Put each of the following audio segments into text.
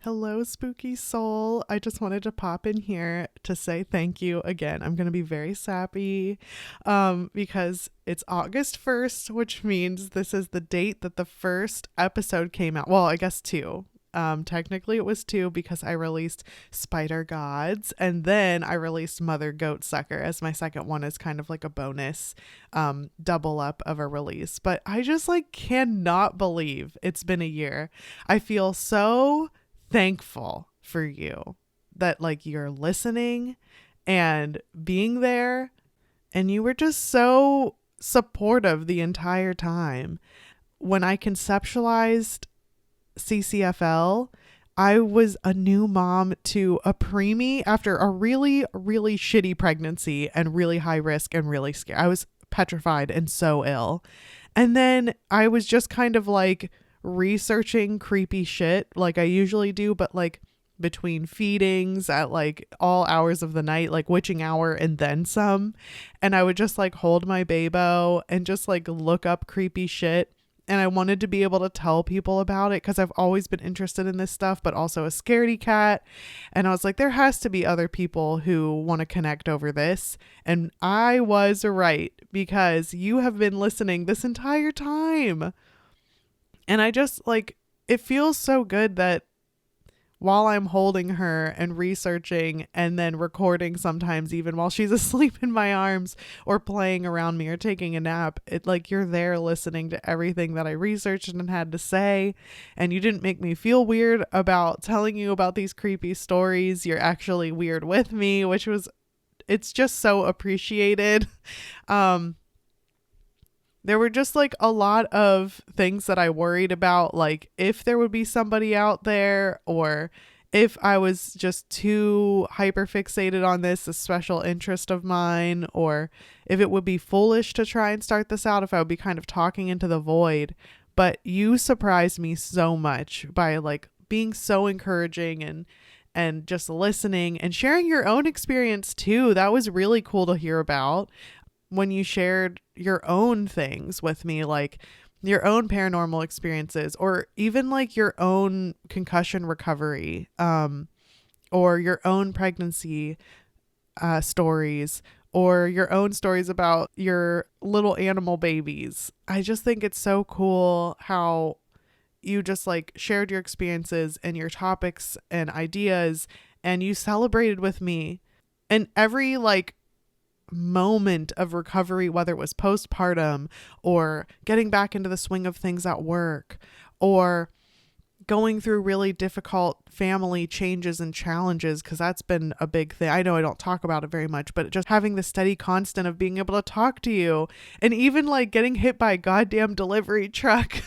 Hello, spooky soul. I just wanted to pop in here to say thank you again. I'm going to be very sappy because it's August 1st, which means this is the date that the first episode came out. Well, I guess two. Technically it was two because I released Spider Gods and then I released Mother Goat Sucker as my second one as kind of like a bonus double up of a release. But I just like cannot believe it's been a year. I feel so thankful for you that like you're listening and being there, and you were just so supportive the entire time. When I conceptualized CCFL, I was a new mom to a preemie after a really, really shitty pregnancy and really high risk and really scared. I was petrified and so ill. And then I was just kind of like researching creepy shit like I usually do, but like between feedings at like all hours of the night, like witching hour and then some. And I would just like hold my babo and just like look up creepy shit. And I wanted to be able to tell people about it because I've always been interested in this stuff, but also a scaredy cat. And I was like, there has to be other people who want to connect over this. And I was right because you have been listening this entire time. And I just like, it feels so good that while I'm holding her and researching and then recording sometimes even while she's asleep in my arms or playing around me or taking a nap, it like you're there listening to everything that I researched and had to say. And you didn't make me feel weird about telling you about these creepy stories. You're actually weird with me, which was, it's just so appreciated. There were just like a lot of things that I worried about, like if there would be somebody out there or if I was just too hyper fixated on this, a special interest of mine, or if it would be foolish to try and start this out, if I would be kind of talking into the void. But you surprised me so much by like being so encouraging and just listening and sharing your own experience too. That was really cool to hear about. When you shared your own things with me, like your own paranormal experiences or even like your own concussion recovery, or your own pregnancy stories, or your own stories about your little animal babies. I just think it's so cool how you just like shared your experiences and your topics and ideas, and you celebrated with me. And every like moment of recovery, whether it was postpartum or getting back into the swing of things at work or going through really difficult family changes and challenges, because that's been a big thing. I know I don't talk about it very much, but just having the steady constant of being able to talk to you, and even like getting hit by a goddamn delivery truck.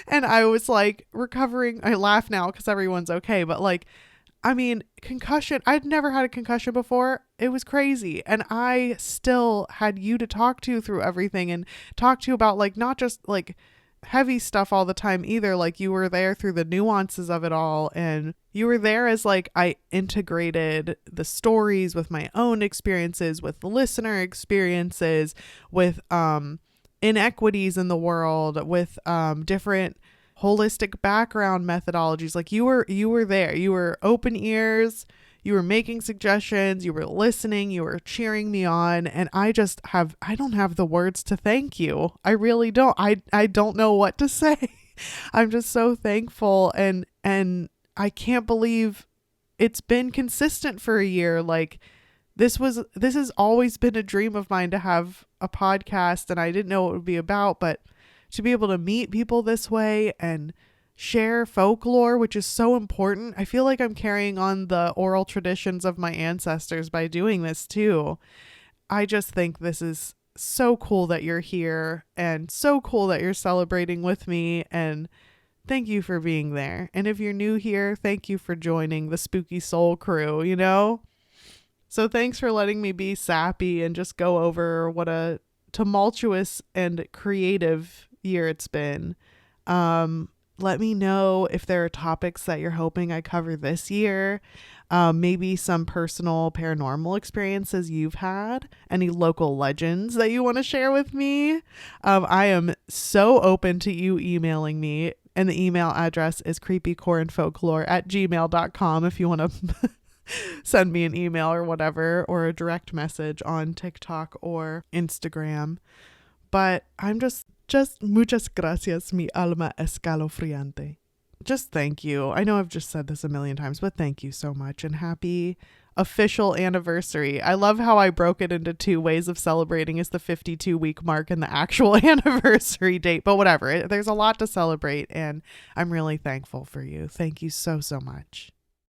And I was like recovering. I laugh now because everyone's okay, but like, I mean, concussion, I'd never had a concussion before. It was crazy. And I still had you to talk to through everything and talk to you about like, not just like heavy stuff all the time either. Like you were there through the nuances of it all. And you were there as like, I integrated the stories with my own experiences, with listener experiences, with inequities in the world, with different holistic background methodologies. Like you were there, you were open ears, you were making suggestions, you were listening, you were cheering me on. And I don't have the words to thank you. I really don't. I don't know what to say. I'm just so thankful. And I can't believe it's been consistent for a year. Like this has always been a dream of mine to have a podcast, and I didn't know what it would be about, but to be able to meet people this way and share folklore, which is so important. I feel like I'm carrying on the oral traditions of my ancestors by doing this too. I just think this is so cool that you're here and so cool that you're celebrating with me, and thank you for being there. And if you're new here, thank you for joining the Spooky Soul crew, you know? So thanks for letting me be sappy and just go over what a tumultuous and creative year it's been. Let me know if there are topics that you're hoping I cover this year. Maybe some personal paranormal experiences you've had, any local legends that you want to share with me. I am so open to you emailing me And the email address is creepycoreandfolklore@gmail.com if you want to send me an email or whatever, or a direct message on TikTok or Instagram. But I'm just muchas gracias, mi alma escalofriante. Just thank you. I know I've just said this a million times, but thank you so much, and happy official anniversary. I love how I broke it into two ways of celebrating, is the 52-week mark and the actual anniversary date, but whatever. There's a lot to celebrate, and I'm really thankful for you. Thank you so, so much.